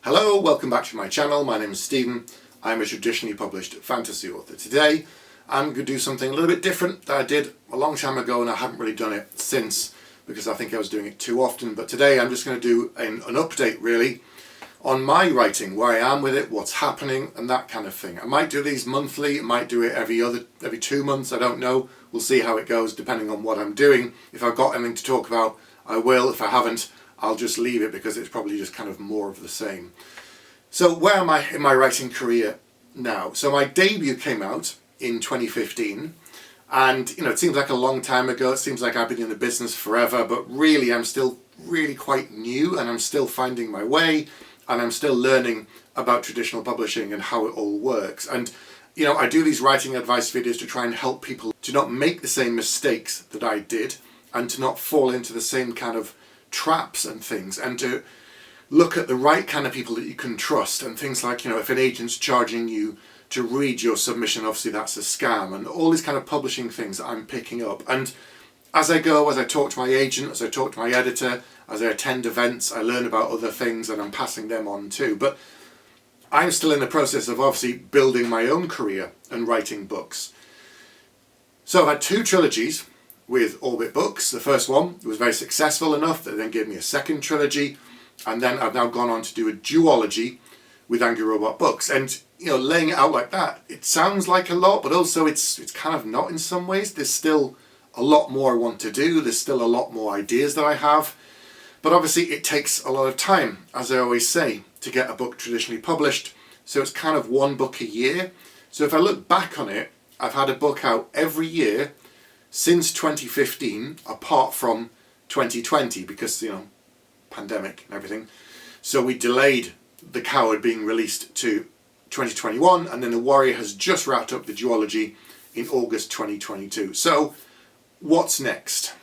Hello, welcome back to my channel. My name is Stephen. I'm a traditionally published fantasy author. Today I'm going to do something a little bit different that I did a long time ago and I haven't really done it since because I think I was doing it too often. But today I'm just going to do an update really on my writing, where I am with it, what's happening and that kind of thing. I might do these monthly, I might do it every 2 months, I don't know. We'll see how it goes depending on what I'm doing. If I've got anything to talk about, I will. If I haven't, I'll just leave it because it's probably just kind of more of the same. So where am I in my writing career now? So my debut came out in 2015 and it seems like a long time ago, it seems like I've been in the business forever, but really I'm still really quite new and I'm still finding my way and I'm still learning about traditional publishing and how it all works. And I do these writing advice videos to try and help people to not make the same mistakes that I did and to not fall into the same kind of traps and things, and to look at the right kind of people that you can trust, and things like, if an agent's charging you to read your submission, obviously that's a scam, and all these kind of publishing things that I'm picking up. And as I go, as I talk to my agent, as I talk to my editor, as I attend events, I learn about other things and I'm passing them on too. But I'm still in the process of obviously building my own career and writing books. So I've had 2 trilogies with Orbit Books. The first one was very successful enough that then gave me a second trilogy, and then I've now gone on to do a duology with Angry Robot Books. And laying it out like that, it sounds like a lot, but also it's kind of not in some ways. There's still a lot more I want to do. There's still a lot more ideas that I have, but obviously it takes a lot of time, as I always say, to get a book traditionally published. So it's kind of 1 book a year. So if I look back on it, I've had a book out every year since 2015, apart from 2020 because, pandemic and everything. So we delayed The Coward being released to 2021, and then The Warrior has just wrapped up the duology in August 2022. So what's next?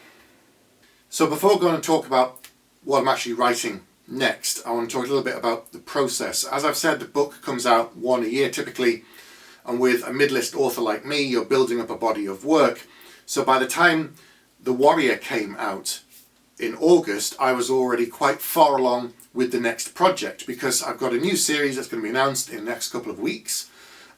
So before going to talk about what I'm actually writing next, I want to talk a little bit about the process. As I've said, the book comes out 1 a year typically, and with a mid-list author like me, you're building up a body of work. So by the time The Warrior came out in August, I was already quite far along with the next project, because I've got a new series that's going to be announced in the next couple of weeks,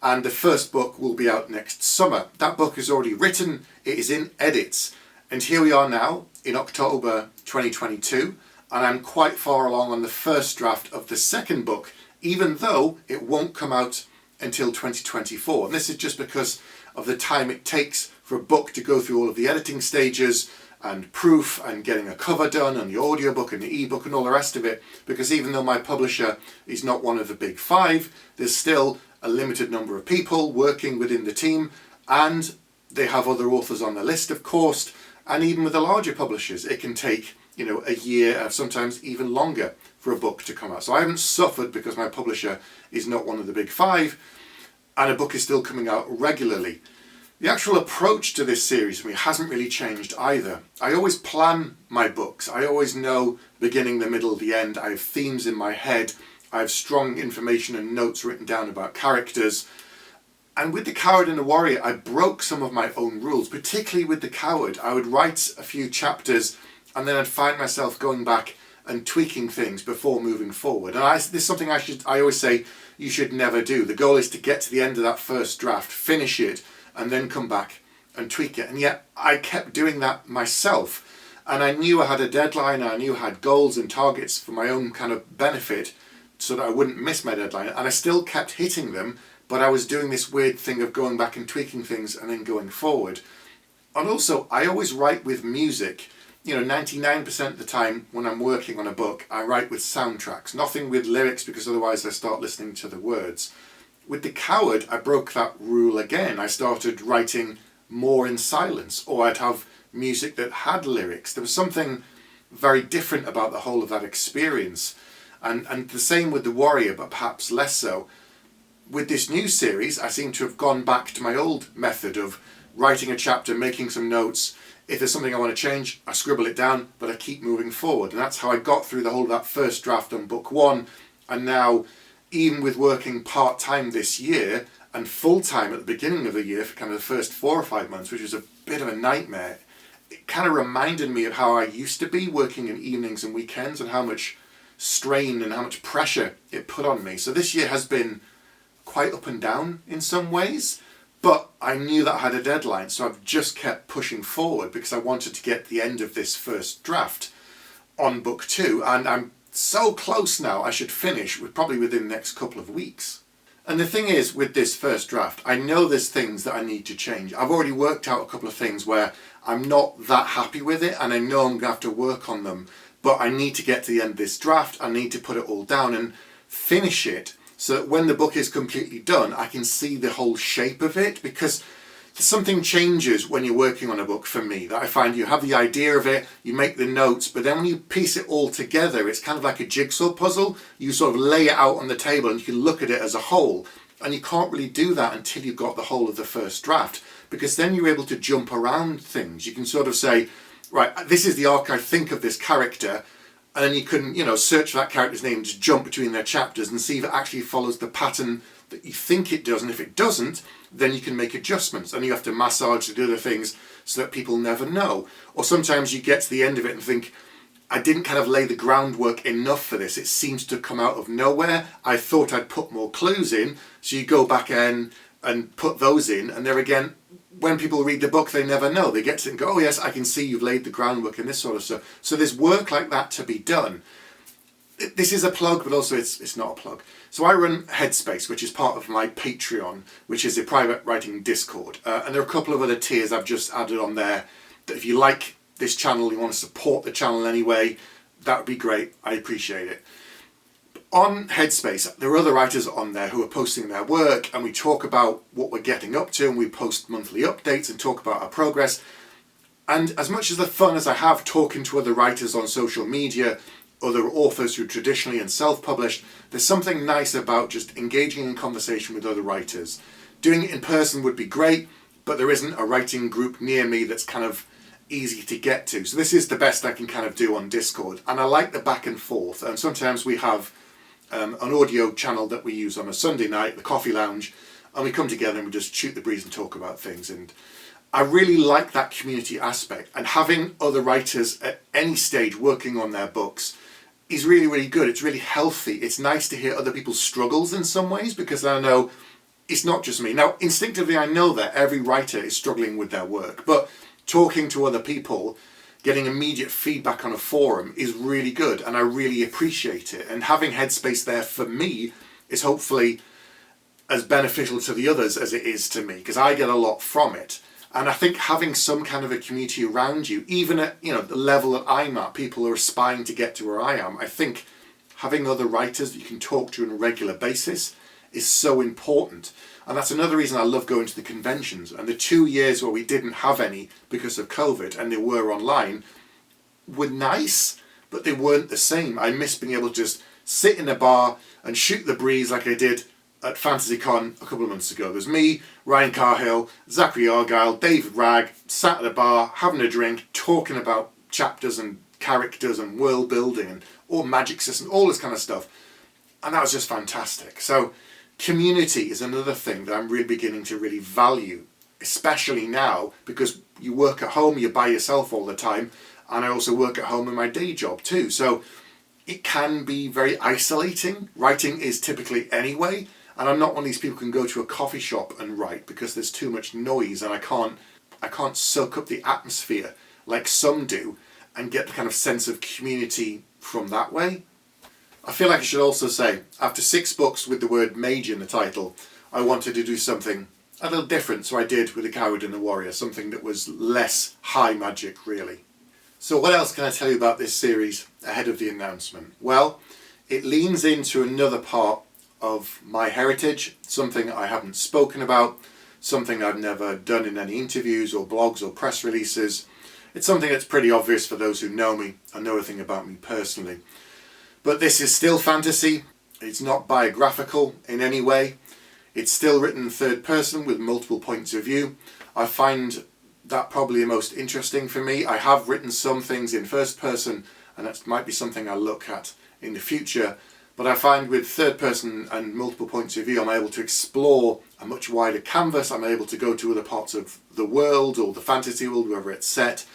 and the first book will be out next summer. That book is already written, it is in edits, and here we are now in October 2022, and I'm quite far along on the first draft of the second book, even though it won't come out until 2024. And this is just because of the time it takes for a book to go through all of the editing stages and proof and getting a cover done and the audiobook and the ebook and all the rest of it, because even though my publisher is not one of the big 5, there's still a limited number of people working within the team, and they have other authors on the list, of course, and even with the larger publishers it can take a year, sometimes even longer, for a book to come out. So I haven't suffered because my publisher is not one of the big 5 and a book is still coming out regularly. The actual approach to this series for me hasn't really changed either. I always plan my books. I always know the beginning, the middle, the end. I have themes in my head. I have strong information and notes written down about characters. And with The Coward and the Warrior, I broke some of my own rules, particularly with The Coward. I would write a few chapters and then I'd find myself going back and tweaking things before moving forward. And this is something I always say you should never do. The goal is to get to the end of that first draft, finish it, and then come back and tweak it. And yet I kept doing that myself. And I knew I had a deadline, I knew I had goals and targets for my own kind of benefit so that I wouldn't miss my deadline. And I still kept hitting them, but I was doing this weird thing of going back and tweaking things and then going forward. And also, I always write with music. 99% of the time when I'm working on a book, I write with soundtracks, nothing with lyrics, because otherwise I start listening to the words. With The Coward, I broke that rule again. I started writing more in silence, or I'd have music that had lyrics. There was something very different about the whole of that experience. And the same with The Warrior, but perhaps less so. With this new series, I seem to have gone back to my old method of writing a chapter, making some notes. If there's something I want to change, I scribble it down, but I keep moving forward. And that's how I got through the whole of that first draft on book 1. And now, even with working part-time this year and full-time at the beginning of the year for kind of the first 4 or 5 months, which was a bit of a nightmare, it kind of reminded me of how I used to be working in evenings and weekends and how much strain and how much pressure it put on me. So this year has been quite up and down in some ways, but I knew that I had a deadline, so I've just kept pushing forward because I wanted to get the end of this first draft on book 2, and I'm so close now. I should finish probably within the next couple of weeks. And the thing is, with this first draft, I know there's things that I need to change. I've already worked out a couple of things where I'm not that happy with it, and I know I'm going to have to work on them, but I need to get to the end of this draft. I need to put it all down and finish it so that when the book is completely done, I can see the whole shape of it, because something changes when you're working on a book for me, that I find you have the idea of it, you make the notes, but then when you piece it all together, it's kind of like a jigsaw puzzle. You sort of lay it out on the table and you can look at it as a whole, and you can't really do that until you've got the whole of the first draft, because then you're able to jump around things. You can sort of say, right, this is the arc I think of this character, and then you can, search for that character's name, just jump between their chapters and see if it actually follows the pattern that you think it does, and if it doesn't, then you can make adjustments, and you have to massage the other things so that people never know. Or sometimes you get to the end of it and think, I didn't kind of lay the groundwork enough for this, it seems to come out of nowhere, I thought I'd put more clues in, so you go back in and put those in, and there again, when people read the book, they never know. They get to it and go, oh yes, I can see you've laid the groundwork and this sort of stuff. So there's work like that to be done. This is a plug, but also it's not a plug. So I run Headspace, which is part of my Patreon, which is a private writing Discord. And there are a couple of other tiers I've just added on there, that if you like this channel, you want to support the channel anyway, that would be great. I appreciate it. On Headspace, there are other writers on there who are posting their work, and we talk about what we're getting up to, and we post monthly updates and talk about our progress. And as much as the fun as I have talking to other writers on social media, other authors who are traditionally and self-published, there's something nice about just engaging in conversation with other writers. Doing it in person would be great, but there isn't a writing group near me that's kind of easy to get to. So this is the best I can kind of do on Discord. And I like the back and forth. And sometimes we have an audio channel that we use on a Sunday night, the Coffee Lounge, and we come together and we just shoot the breeze and talk about things. And I really like that community aspect. And having other writers at any stage working on their books is really, really good. It's really healthy. It's nice to hear other people's struggles in some ways, because I know it's not just me. Now, instinctively, I know that every writer is struggling with their work, but talking to other people, getting immediate feedback on a forum is really good, and I really appreciate it. And having Headspace there for me is hopefully as beneficial to the others as it is to me, because I get a lot from it. And I think having some kind of a community around you, even at the level that I'm at, people are aspiring to get to where I am, I think having other writers that you can talk to on a regular basis is so important. And that's another reason I love going to the conventions. And the 2 years where we didn't have any because of COVID, and they were online, were nice, but they weren't the same. I miss being able to just sit in a bar and shoot the breeze like I did at FantasyCon a couple of months ago. There's me, Ryan Carhill, Zachary Argyle, David Ragg, sat at a bar, having a drink, talking about chapters and characters and world building and all magic systems, all this kind of stuff. And that was just fantastic. So community is another thing that I'm really beginning to really value, especially now, because you work at home, you're by yourself all the time, and I also work at home in my day job too. So it can be very isolating. Writing is typically anyway. And I'm not one of these people who can go to a coffee shop and write, because there's too much noise and I can't soak up the atmosphere like some do and get the kind of sense of community from that way. I feel like I should also say, after 6 books with the word mage in the title, I wanted to do something a little different, so I did with The Coward and the Warrior, something that was less high magic really. So what else can I tell you about this series ahead of the announcement? Well, it leans into another part of my heritage, something I haven't spoken about, something I've never done in any interviews or blogs or press releases. It's something that's pretty obvious for those who know me and know a thing about me personally. But this is still fantasy. It's not biographical in any way. It's still written in third person with multiple points of view. I find that probably the most interesting for me. I have written some things in first person, and that might be something I'll look at in the future. But I find with third person and multiple points of view, I'm able to explore a much wider canvas. I'm able to go to other parts of the world or the fantasy world, wherever it's set,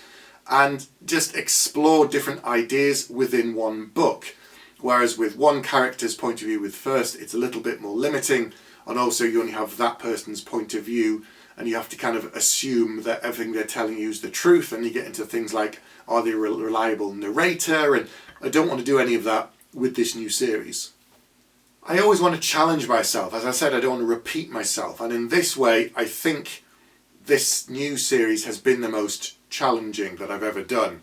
and just explore different ideas within one book. whereas with one character's point of view with first, it's a little bit more limiting, and also you only have that person's point of view, and you have to kind of assume that everything they're telling you is the truth, and you get into things like, are they a reliable narrator? And I don't want to do any of that with this new series. I always want to challenge myself. As I said, I don't want to repeat myself, and in this way I think this new series has been the most challenging that I've ever done.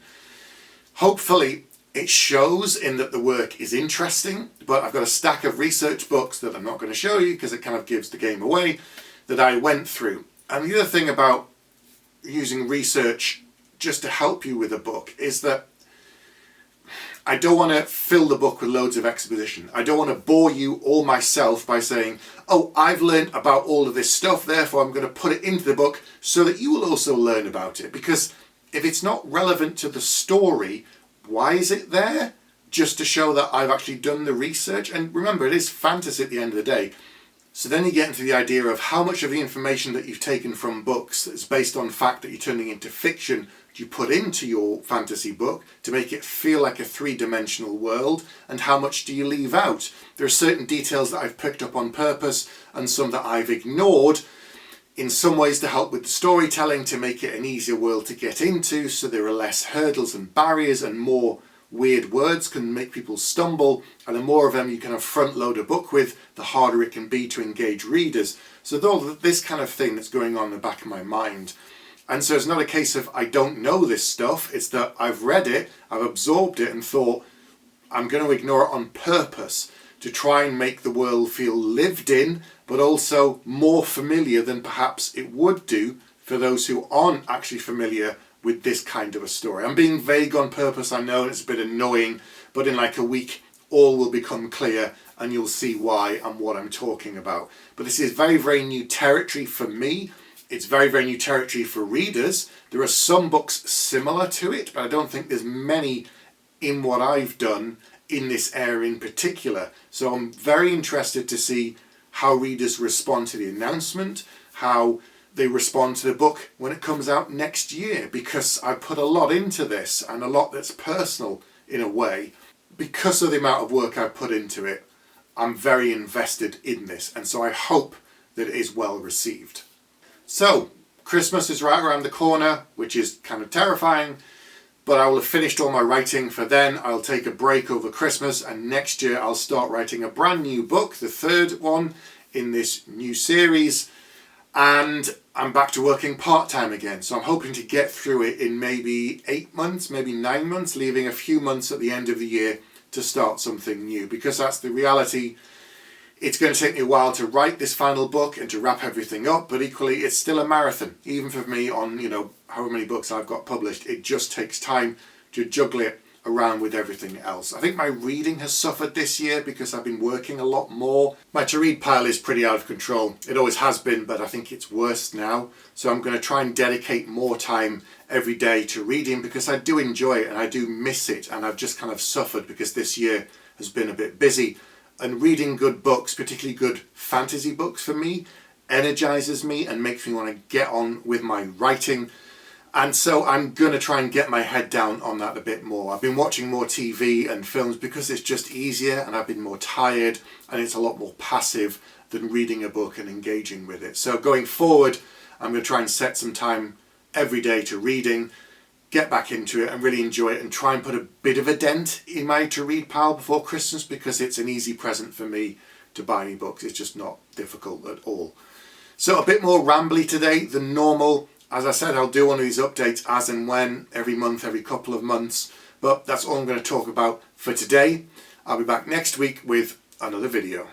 Hopefully it shows in that the work is interesting, but I've got a stack of research books that I'm not going to show you because it kind of gives the game away, that I went through. And the other thing about using research just to help you with a book is that I don't want to fill the book with loads of exposition. I don't want to bore you or myself by saying, oh, I've learned about all of this stuff, therefore I'm going to put it into the book so that you will also learn about it. Because if it's not relevant to the story, why is it there? Just to show that I've actually done the research? And remember, it is fantasy at the end of the day. So then you get into the idea of how much of the information that you've taken from books that's based on fact that you're turning into fiction do you put into your fantasy book to make it feel like a three-dimensional world, and how much do you leave out? There are certain details that I've picked up on purpose and some that I've ignored, in some ways to help with the storytelling, to make it an easier world to get into, so there are less hurdles and barriers, and more weird words can make people stumble, and the more of them you kind of front load a book with, the harder it can be to engage readers. So this kind of thing that's going on in the back of my mind. And so it's not a case of I don't know this stuff, it's that I've read it, I've absorbed it and thought I'm going to ignore it on purpose to try and make the world feel lived in, but also more familiar than perhaps it would do for those who aren't actually familiar with this kind of a story. I'm being vague on purpose, I know, and it's a bit annoying, but in like a week all will become clear and you'll see why and what I'm talking about. But this is very, very new territory for me. It's very, very new territory for readers. There are some books similar to it, but I don't think there's many in what I've done in this area in particular. So I'm very interested to see how readers respond to the announcement, how they respond to the book when it comes out next year, because I put a lot into this and a lot that's personal in a way. Because of the amount of work I put into it, I'm very invested in this, and so I hope that it is well received. So, Christmas is right around the corner, which is kind of terrifying, but I will have finished all my writing for then. I'll take a break over Christmas, and next year I'll start writing a brand new book, the third one in this new series, and I'm back to working part-time again. So I'm hoping to get through it in maybe 8 months, maybe 9 months, leaving a few months at the end of the year to start something new, because that's the reality. It's going to take me a while to write this final book and to wrap everything up, but equally it's still a marathon. Even for me on, however many books I've got published, it just takes time to juggle it around with everything else. I think my reading has suffered this year because I've been working a lot more. My to-read pile is pretty out of control. It always has been, but I think it's worse now. So I'm going to try and dedicate more time every day to reading, because I do enjoy it and I do miss it, and I've just kind of suffered because this year has been a bit busy. And reading good books, particularly good fantasy books for me, energizes me and makes me want to get on with my writing. And so I'm going to try and get my head down on that a bit more. I've been watching more TV and films because it's just easier, and I've been more tired, and it's a lot more passive than reading a book and engaging with it. So going forward, I'm going to try and set some time every day to reading, get back into it and really enjoy it, and try and put a bit of a dent in my to-read pile before Christmas, because it's an easy present for me to buy me books. It's just not difficult at all. So a bit more rambly today than normal. As I said, I'll do one of these updates as and when, every month, every couple of months, but that's all I'm going to talk about for today. I'll be back next week with another video.